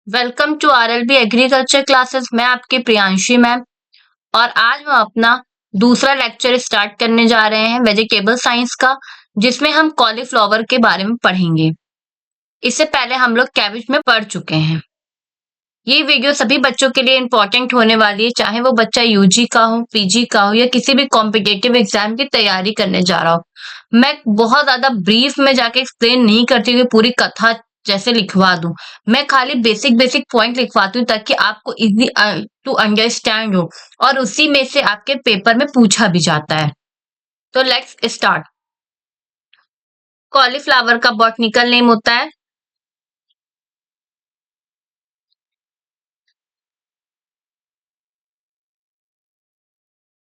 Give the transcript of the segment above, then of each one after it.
Welcome to RLB agriculture classes. मैं आपकी Priyanshi ma'am और आज हम अपना दूसरा लेक्चर स्टार्ट करने जा रहे हैं वेजिटेबल साइंस का, जिसमें हम कॉलीफ्लावर के बारे में पढ़ेंगे। इससे पहले हम लोग कैबेज में पढ़ चुके हैं। ये वीडियो सभी बच्चों के लिए इम्पोर्टेंट होने वाली है, चाहे वो बच्चा यूजी का हो, पीजी का हो या किसी भी कॉम्पिटेटिव एग्जाम की तैयारी करने जा रहा हो। मैं बहुत ज्यादा ब्रीफ में जाके एक्सप्लेन नहीं करती हूँ, पूरी कथा जैसे लिखवा दूं। मैं खाली बेसिक बेसिक पॉइंट लिखवाती हूँ ताकि आपको इजी टू अंडरस्टैंड हो, और उसी में से आपके पेपर में पूछा भी जाता है। तो लेट्स स्टार्ट। कॉलीफ्लावर का बॉटनिकल नेम होता है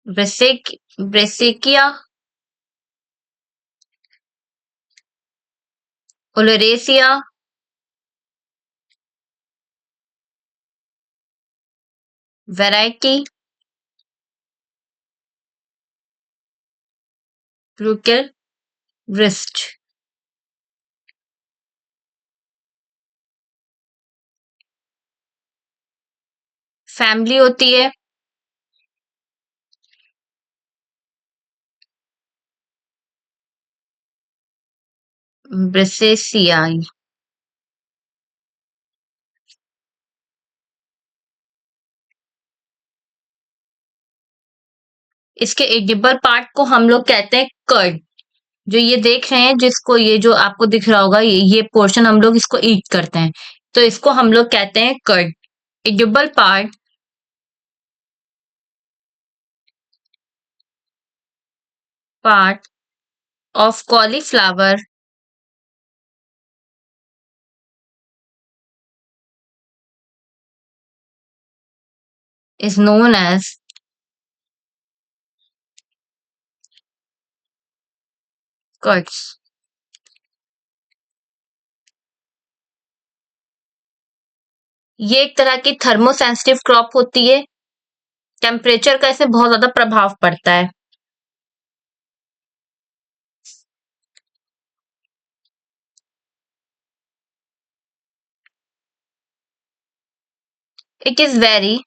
ब्रेसिकिया ओलेरेसिया। वैरायटी ब्रूकेल रिस्ट। फैमिली होती है ब्रेसेसियाई। इसके एडिबल पार्ट को हम लोग कहते हैं कर्ड। जो ये देख रहे हैं, जिसको ये जो आपको दिख रहा होगा, ये पोर्शन हम लोग इसको ईट करते हैं, तो इसको हम लोग कहते हैं curd. Edible part of cauliflower is known as curds. ये एक तरह की थर्मोसेंसिटिव क्रॉप होती है। टेम्परेचर का इसमें बहुत ज्यादा प्रभाव पड़ता है। It is very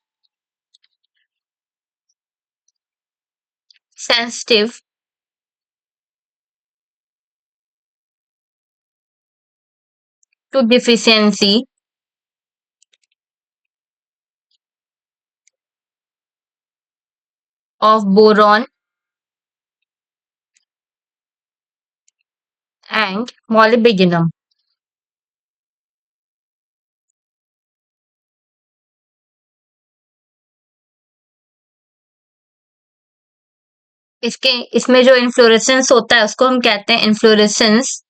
sensitive to deficiency of boron and molybdenum. इसमें जो इन्फ्लोरेसेंस होता है उसको हम कहते हैं इन्फ्लोरेसेंस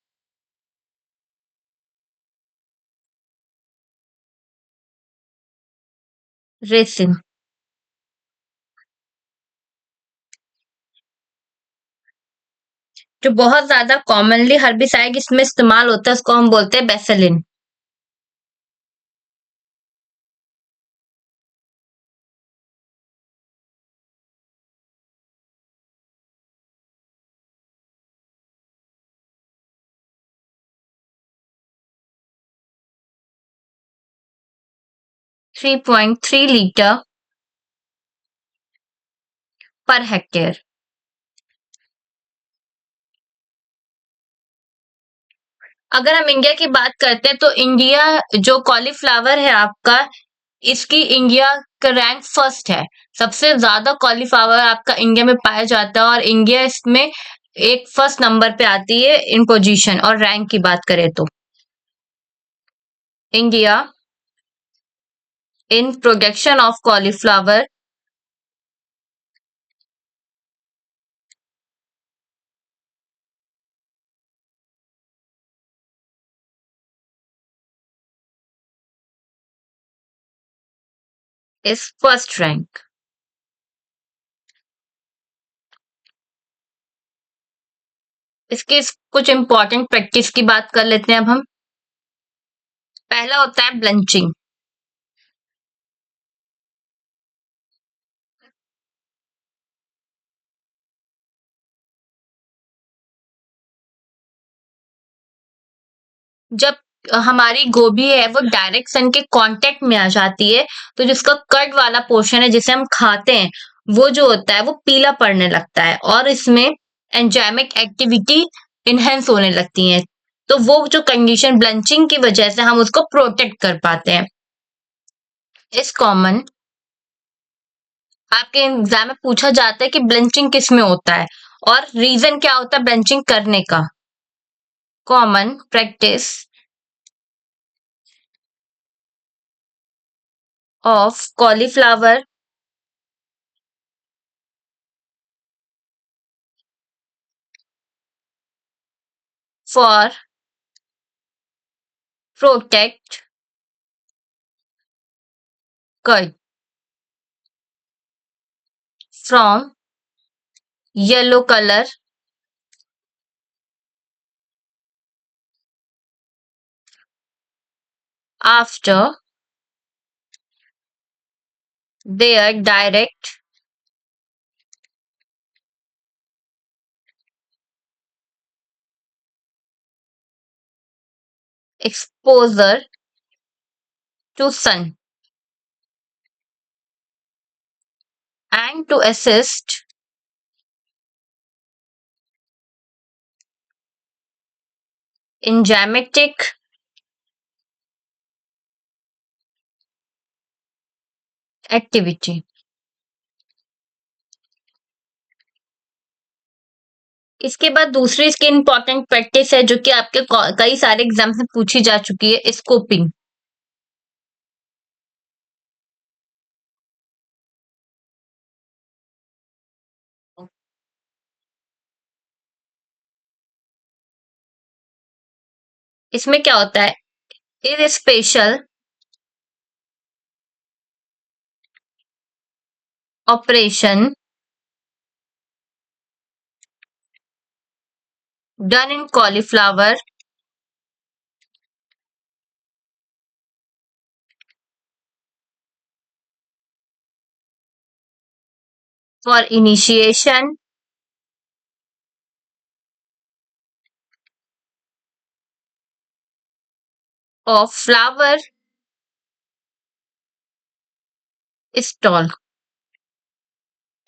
रेसिन। जो बहुत ज्यादा कॉमनली हर्बिसाइड इसमें इस्तेमाल होता है उसको हम बोलते हैं बेसेलिन। 3.3 लीटर पर हेक्टेयर। अगर हम इंडिया की बात करते हैं तो इंडिया जो कॉलीफ्लावर है आपका, इसकी इंडिया का रैंक फर्स्ट है। सबसे ज्यादा कॉलीफ्लावर आपका इंडिया में पाया जाता है और इंडिया इसमें एक फर्स्ट नंबर पे आती है इन पोजीशन और रैंक की बात करें तो। India in production of cauliflower is first rank. इसकी कुछ इंपॉर्टेंट प्रैक्टिस की बात कर लेते हैं अब हम। पहला होता है ब्लंचिंग। जब हमारी गोभी है वो डायरेक्ट सन के कांटेक्ट में आ जाती है, तो जिसका कट वाला पोर्शन है जिसे हम खाते हैं, वो जो होता है वो पीला पड़ने लगता है और इसमें एंजाइमिक एक्टिविटी इनहेंस होने लगती है। तो वो जो कंडीशन ब्लंचिंग की वजह से हम उसको प्रोटेक्ट कर पाते हैं। इस कॉमन आपके एग्जाम में पूछा जाता है कि ब्लंचिंग किस में होता है और रीजन क्या होता है ब्लंचिंग करने का। Common practice of cauliflower for protect cut from yellow colour after their direct exposure to sun and to assist enzymatic activity। इसके बाद दूसरी इसकी इंपॉर्टेंट प्रैक्टिस है जो कि आपके कई सारे एग्जाम्स में पूछी जा चुकी है, स्कोपिंग। इसमें क्या होता है, is special operation done in cauliflower for initiation of flower stalk.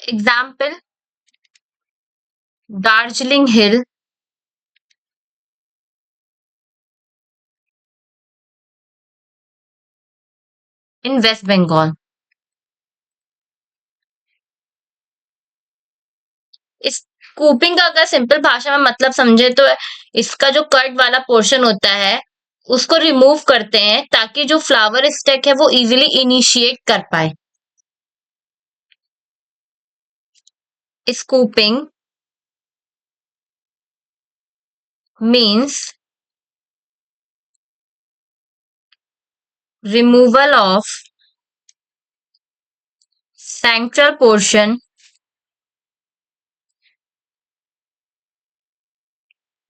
Example Darjeeling hill in west Bengal. इस कूपिंग का अगर सिंपल भाषा में मतलब समझे तो इसका जो कट वाला पोर्शन होता है उसको रिमूव करते हैं ताकि जो फ्लावर स्टेक है वो इजीली इनिशिएट कर पाए। Scooping means removal of central portion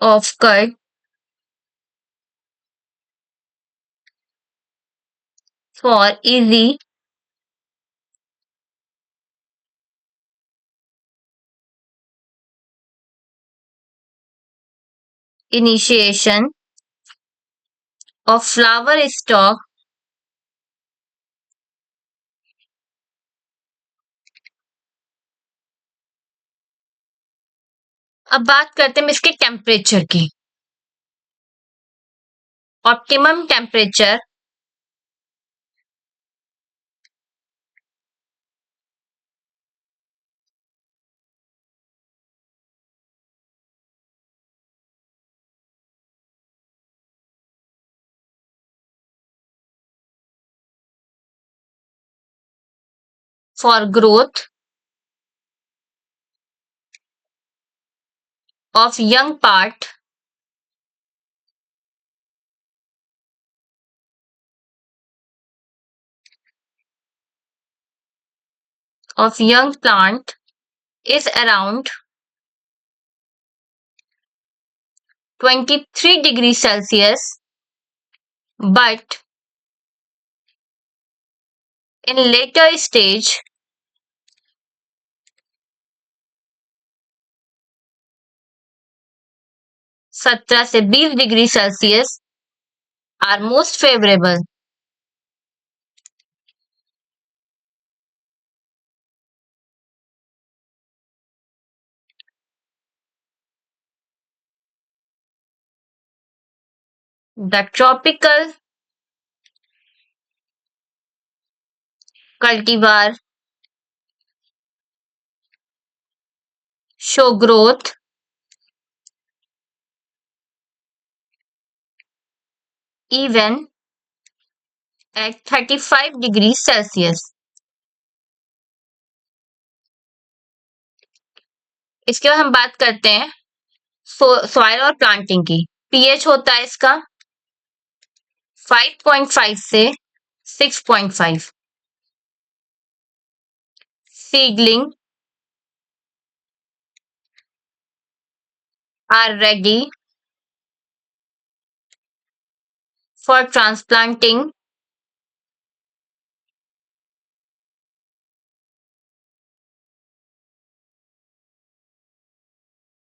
of cut for easy initiation of flower stock अब बात करते हैं इसके टेम्परेचर की। Optimum temperature for growth of young part of young plant is around 23 degrees Celsius, but in later stage 17 से 20 degree Celsius are most favorable. The tropical cultivar show growth even at 35 degrees Celsius. इसके बाद हम बात करते हैं soil और planting की। PH होता है इसका 5.5 से 6.5. Seedling are ready for transplanting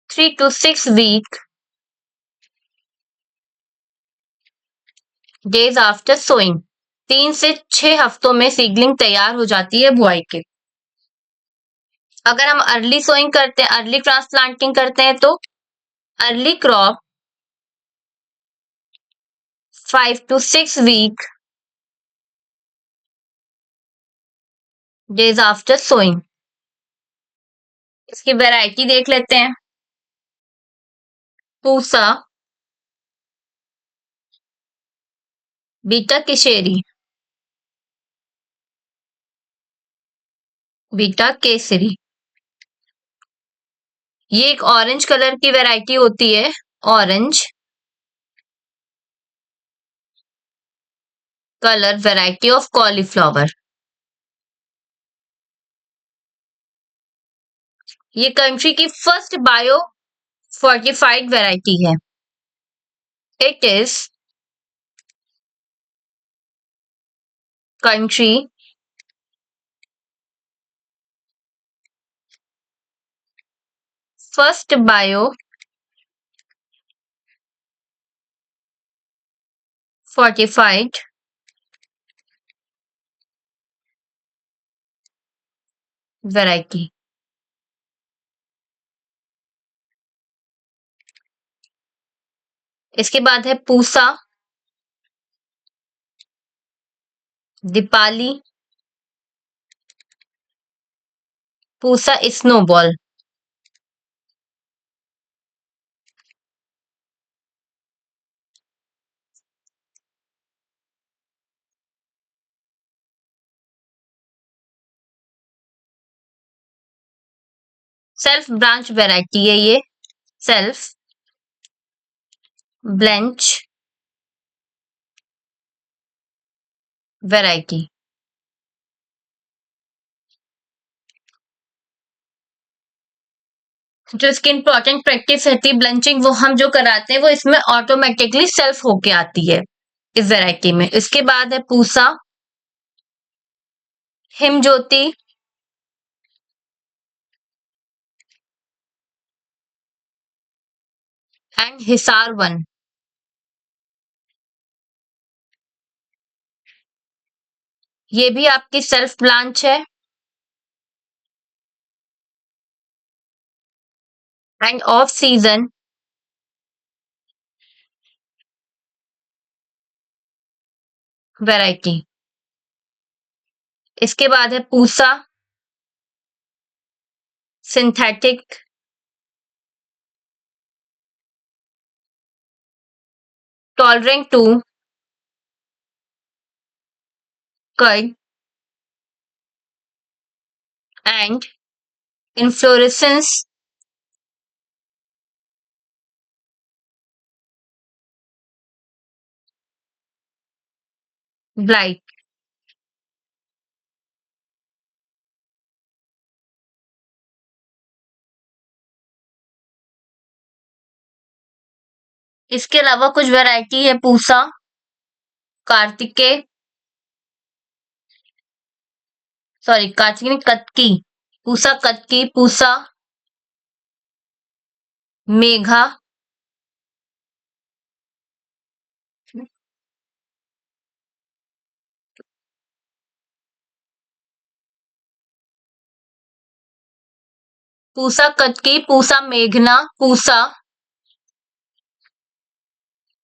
three to 6 week days after sowing. 3 से 6 हफ्तों में सीडलिंग तैयार हो जाती है बुआई के। अगर हम अर्ली सोइंग करते हैं, अर्ली ट्रांसप्लांटिंग करते हैं तो early crop 5 to 6 week days after sowing. इसकी वैरायटी देख लेते हैं। Pusa, beta Keshari, beta Kesari. ये एक ऑरेंज कलर की वैरायटी होती है, orange colour variety of cauliflower. ये कंट्री की फर्स्ट बायो फोर्टिफाइड वैरायटी है। It is country first bio fortified variety. इसके बाद है Pusa, Deepali, Pusa snowball. Self branch variety है ये, सेल्फ ब्लेंच वैरायटी। जो इसकी इंपॉर्टेंट प्रैक्टिस रहती है ब्लेंचिंग, वो हम जो कराते हैं वो इसमें ऑटोमेटिकली सेल्फ होके आती है इस वैरायटी में। इसके बाद है पूसा, हिमज्योति, एंड हिसार वन। ये भी आपकी सेल्फ ब्रांच है एंड ऑफ सीजन वैरायटी। इसके बाद है Pusa synthetic, tolerant to cut and inflorescence blight. इसके अलावा कुछ वैरायटी है पूसा कार्तिकेय, सॉरी कार्तिक नहीं, कतकी, पूसा कतकी, पूसा मेघा, पूसा कटकी, पूसा मेघना, पूसा,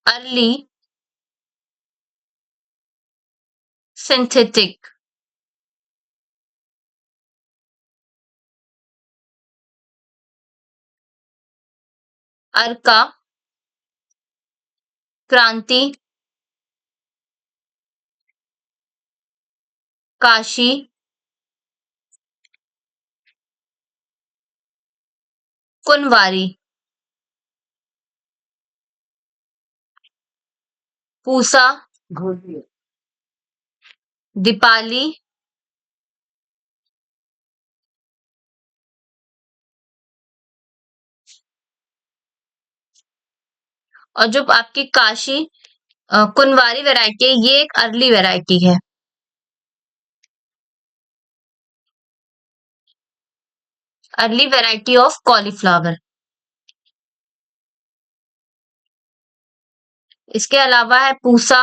अर्ली, सिंथेटिक, अर्का, क्रांति, काशी, कुनवारी, पूसा, दीपाली, और जो आपकी काशी कुनवारी वैरायटी है, ये एक अर्ली वैरायटी है। Early variety of cauliflower. इसके अलावा है पूसा,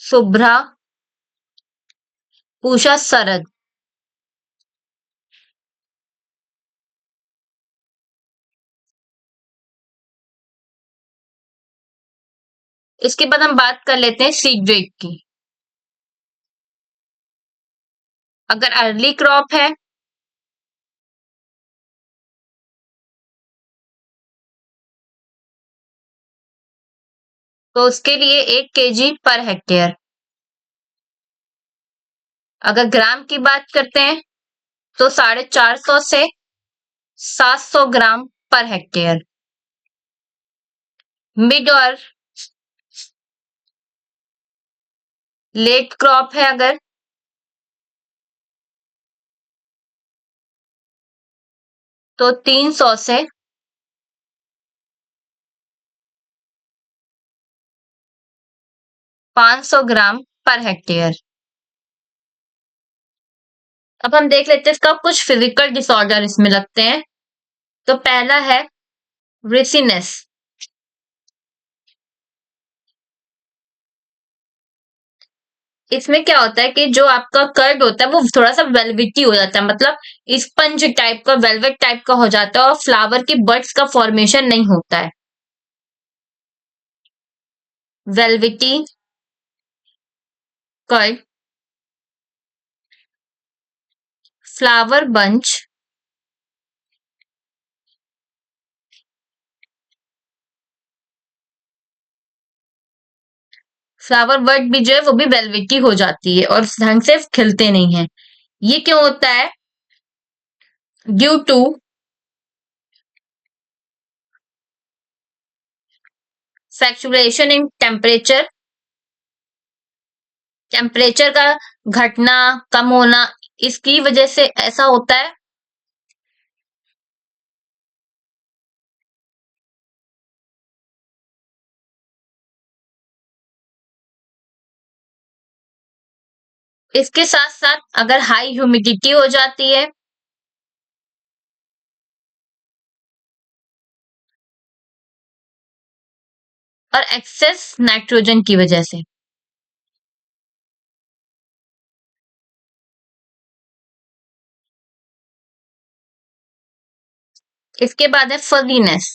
शुभ्रा, पूषा शरद। इसके बाद हम बात कर लेते हैं सीड रेट की। अगर अर्ली क्रॉप है तो उसके लिए 1 kg पर हेक्टेयर। अगर ग्राम की बात करते हैं तो 450 से 700 ग्राम पर हेक्टेयर। मिड और लेट क्रॉप है अगर, तो 300 से 500 ग्राम पर हेक्टेयर। अब हम देख लेते हैं इसका कुछ फिजिकल डिसऑर्डर इसमें लगते हैं। तो पहला है रेसिनेस। इसमें क्या होता है कि जो आपका कर्ड होता है वो थोड़ा सा वेलवेटी हो जाता है, मतलब स्पंज टाइप का, वेलवेट टाइप का हो जाता है, और फ्लावर के बड्स का फॉर्मेशन नहीं होता है। Velvety curd, flower bunch, flower bud भी जो है वो भी वेलवेटी हो जाती है और ढंग से खिलते नहीं है। ये क्यों होता है? Due to fluctuation in temperature, temperature का घटना, कम होना, इसकी वजह से ऐसा होता है। इसके साथ साथ अगर हाई ह्यूमिडिटी हो जाती है, और एक्सेस नाइट्रोजन की वजह से। इसके बाद है फजीनेस।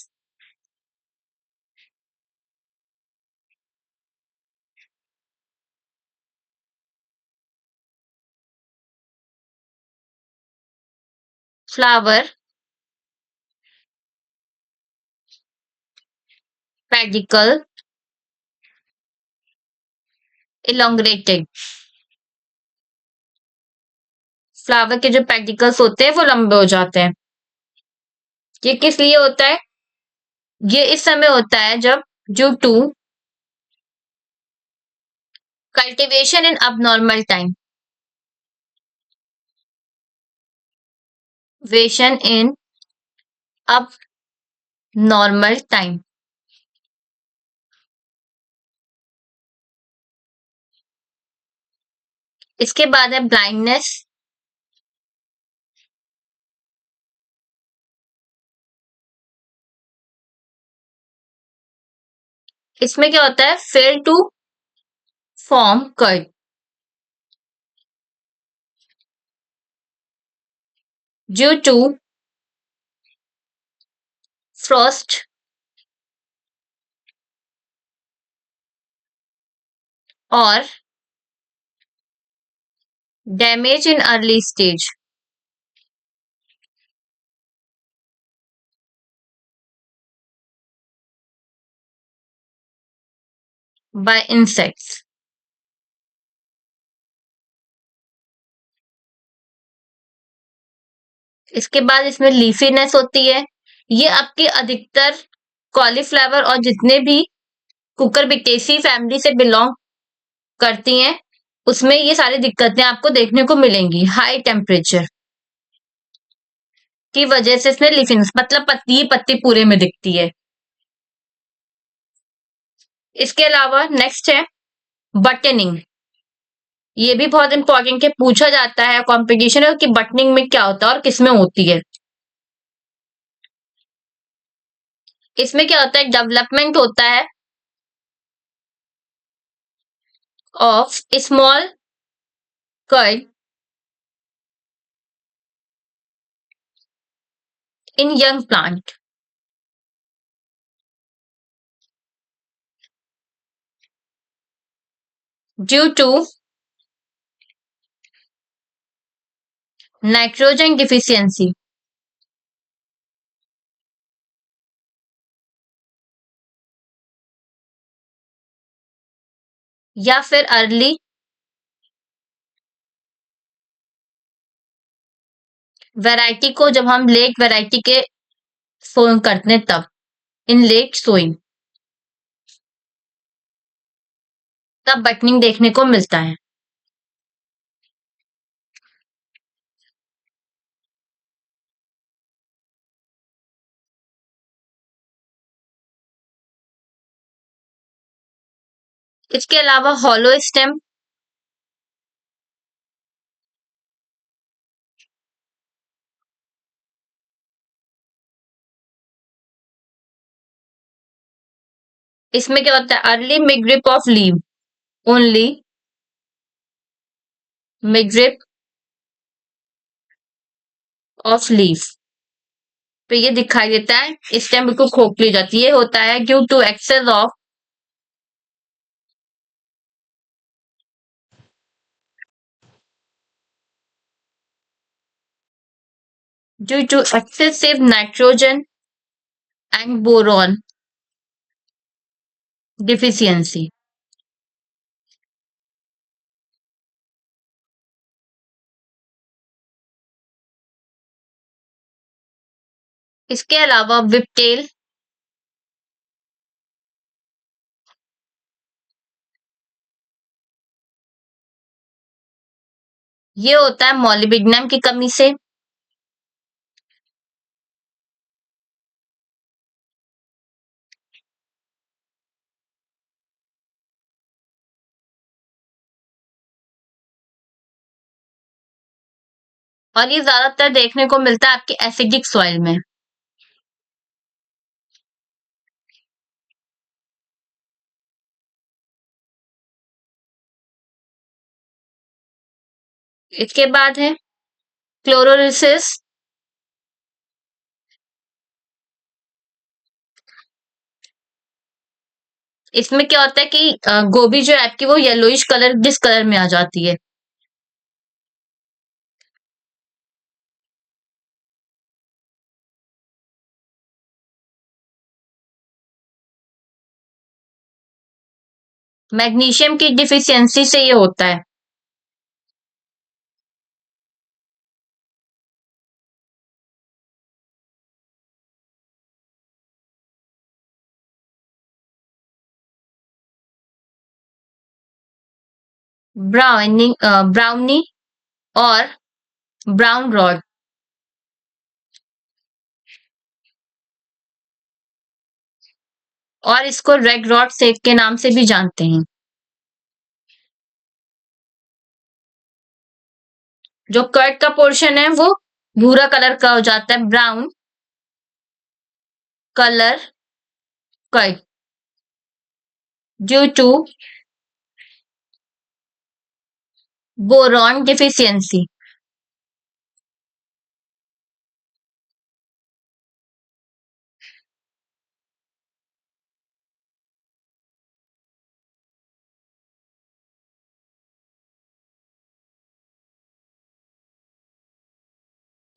फ्लावर पेडिकल इलोंग्रेटेड, फ्लावर के जो पेडिकल्स होते हैं वो लंबे हो जाते हैं। ये किस लिए होता है? ये इस समय होता है जब due to cultivation in abnormal time, वेशन इन अब नॉर्मल टाइम। इसके बाद है ब्लाइंडनेस। इसमें क्या होता है? Fail to form curd, due to frost or damage in early stage by insects. इसके बाद इसमें लीफीनेस होती है। ये आपके अधिकतर कॉलीफ्लावर और जितने भी कुकुरबिटेसी फैमिली से बिलोंग करती हैं, उसमें ये सारी दिक्कतें आपको देखने को मिलेंगी। हाई टेम्परेचर की वजह से इसमें लीफीनेस मतलब पत्ती पत्ती पूरे में दिखती है। इसके अलावा नेक्स्ट है बटनिंग। ये भी बहुत इंपॉर्टेंट है, पूछा जाता है कॉम्पिटिशन में कि बटनिंग में क्या होता है और किसमें होती है। इसमें क्या होता है, डेवलपमेंट होता है of small curd in young plant due to nitrogen deficiency या फिर अर्ली वैरायटी को जब हम लेट वैरायटी के सोइंग करते हैं तब इन लेट सोइंग तब बटनिंग देखने को मिलता है। इसके अलावा हॉलो स्टेम, इसमें क्या होता है, early midrib of leaf, only midrib of leaf पे ये दिखाई देता है, स्टेम बिल्कुल खोखली हो जाती है। ये होता है due to excess of due to excessive nitrogen and boron deficiency. इसके अलावा विपटेल, ये होता है मॉलिब्डेनम की कमी से। और ये ज्यादातर देखने को मिलता है आपके एसिडिक सॉइल में। इसके बाद है क्लोरोलिसिस। इसमें क्या होता है कि गोभी जो है आपकी वो येलोइश कलर जिस कलर में आ जाती है। मैग्नीशियम की डिफिशियंसी से ये होता है। ब्राउनी और ब्राउन रॉड, और इसको रेड रॉड सेक के नाम से भी जानते हैं। जो कर्ड का पोर्शन है वो भूरा कलर का हो जाता है, brown colour curd, due to boron deficiency.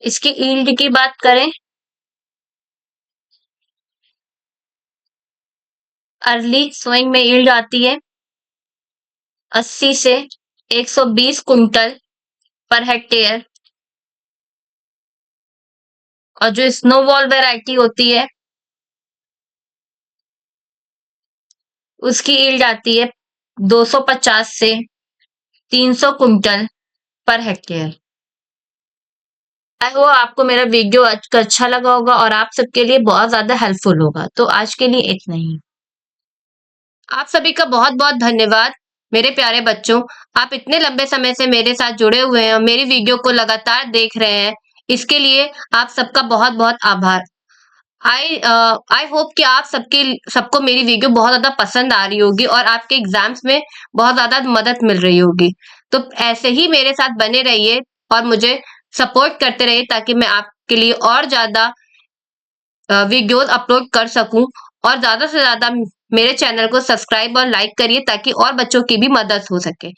इसकी यील्ड की बात करें, अर्ली सोइंग में यील्ड आती है 80 से 120 कुंटल पर हेक्टेयर, और जो स्नोबॉल वैरायटी होती है उसकी यील्ड आती है 250 से 300 quintal per hectare. I hope आपको मेरा वीडियो आज का अच्छा लगा होगा और आप सबके लिए बहुत ज्यादा हेल्पफुल होगा। तो आज के लिए इतना ही। आप सभी का बहुत बहुत धन्यवाद मेरे प्यारे बच्चों। आप इतने लंबे समय से मेरे साथ जुड़े हुए हैं और मेरी वीडियो को लगातार देख रहे हैं, इसके लिए आप सबका बहुत बहुत आभार। आई होप कि आप सबको मेरी वीडियो बहुत ज्यादा पसंद आ रही होगी और आपके एग्जाम्स में बहुत ज्यादा मदद मिल रही होगी। तो ऐसे ही मेरे साथ बने रहिए और मुझे सपोर्ट करते रहिए ताकि मैं आपके लिए और ज्यादा वीडियोस अपलोड कर सकूं, और ज्यादा से ज्यादा मेरे चैनल को सब्सक्राइब और लाइक करिए ताकि और बच्चों की भी मदद हो सके।